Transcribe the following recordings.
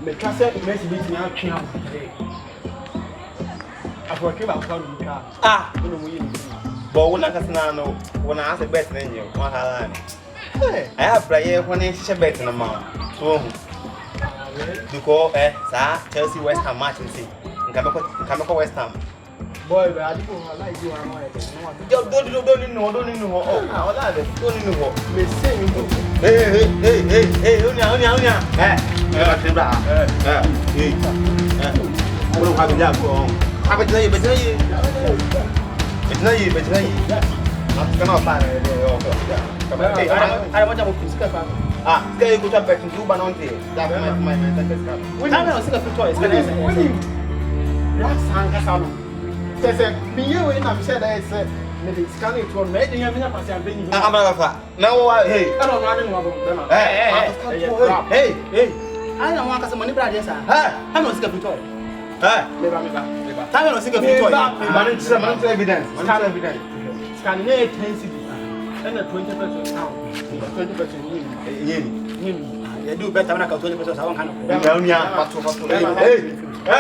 me trust Messi beat me out here. I forget about car. Ah, But when I can know when I ask a bet in you, one Halan. hey, I have player when it's a bet in a month. So, you call Chelsea West Ham match and see. Come West Ham. boy, I don't like you. I'm like, Don't know. Oh, now that is don't know. me say me. Hey, Unia. What have you done? Have a day, but it's not you. I'm cannot find it. I want to go to Scapa. Ah, stay good up back to Banonte. That's my When I was a toy, that's Sankasano. Says, me, you and I'm said, I said, maybe scanning to a lady. I'm no, hey, I don't know. hey, I don't want some money, brothers. I'm not sick of toy. I'm not sick of toy. Manage evidence. Scanning 10 cities and a 20% town. 20% you do better when I got 20%. I want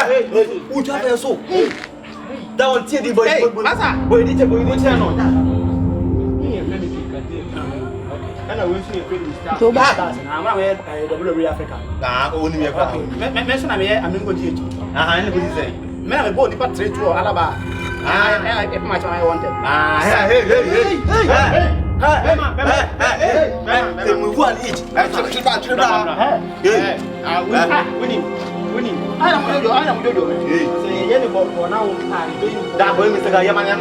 hey, who tell so? That one, Teddy boy, boy, did you go in channel? And I wish you could start. I'm aware of Africa. Ah, only me. Mention I'm here, I'm going to teach. I know what you say. Men have bought the battery to Alaba. I get much I wanted. Hey, move one each. Winning. I don't know. Say, for now. That boy, Mr. Yaman.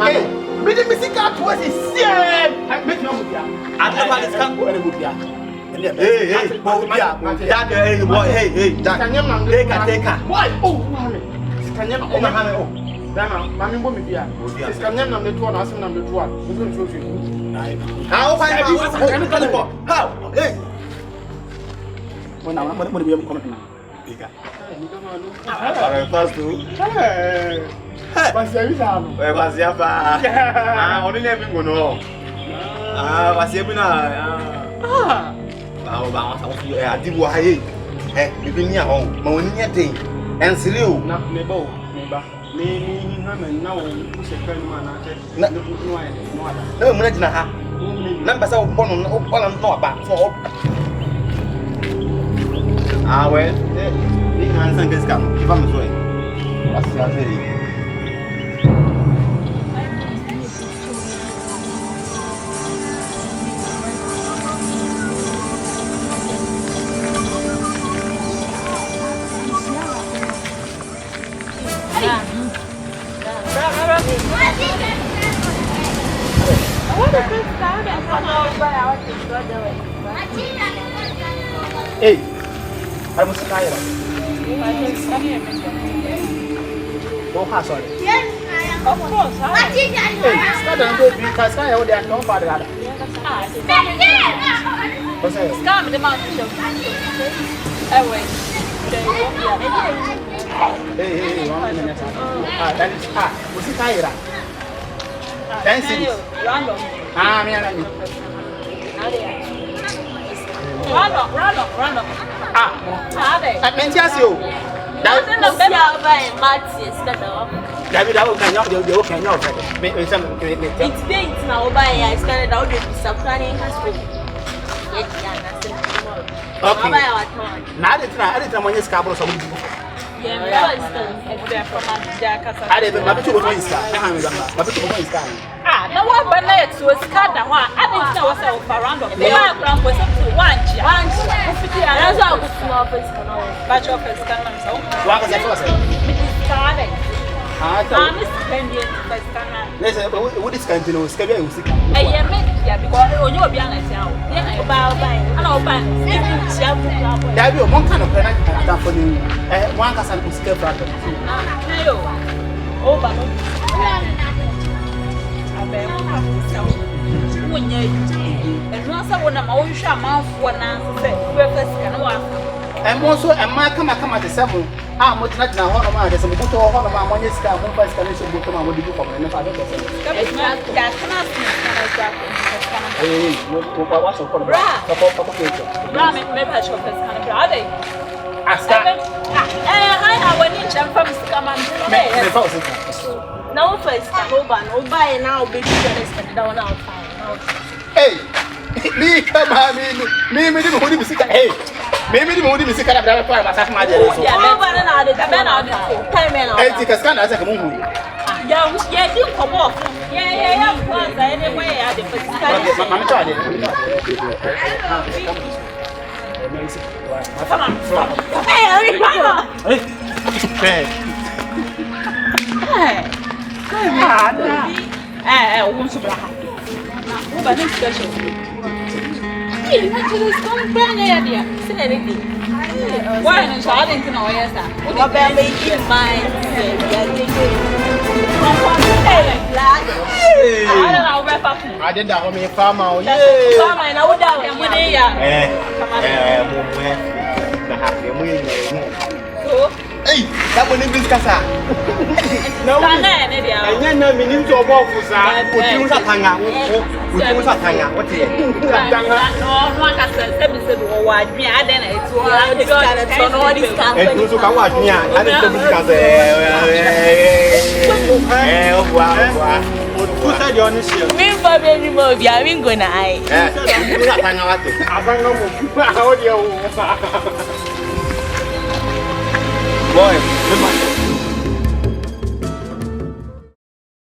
Me the music art was is I make no move ya. I never is come any move ya. Hey, boy, hey, take her. Why? Oh, Scanyam, oh, my Dama, Mammy Bomia. Scanyam number 2 and Asim number 2. We're going to show you. How? Hey. When I'm going to be able to come now. First two. Only never go no. Was you I did what I living near home, money at thing, and Silu. Not me bow, me now, push a friend man. No, Munajana. Numbers of one not back for. Ah, well, the answer is come. Keep on going. What's the say? Hey, I was tired. Don't pass on it. Of course. Start and go because I hold that no father. What's that? Scam the mountain. Anyway, Hey, 1 minute. That is was it tired? Dancing. Random. Random. I meant yes, you. David, I will can you can you it's dates now by I started out with subtracting has okay. Now I didn't want to scabble some. Yeah, I didn't have to go to his car. no one but let's was cut that one. I didn't know what's around of the background was up to one. That's how good small face can all batch of his cannon. So, what was that for? I'm spending the cannon. Listen, what is going to know? Scabby, I am because you're behind us now. Yeah, about I know, but there will be one kind of penalty for you. One can escape from it. Oh, but and once I want to know, you shall mouth one answer. Breakfast can work. And also, and my come at the 7. I'm not now. One of my there's some good one of my money scar, one by scanning book on what you do for me. And if I don't hey, what's your problem? Ramen, maybe I shall have kind of brother. me false. No first, no buy now, baby, down now. Hey, me come on, me didn't want to see. Hey, maybe the moody music can have a massage my dear. Hey, take a scan as a moon. Yeah, you come off. Yeah, anyway, I did. Come on. I did that on me farmer. Hey, that one is Cassa. No, I never mean to a walk for that. What was a tanga? What was a tanga? What is it? One has said, why me? I didn't. It's all this kind of thing. Come watch me. I didn't discuss it. Wow. Who said you're on this year? Me for baby movie, I mean, good night. Boy,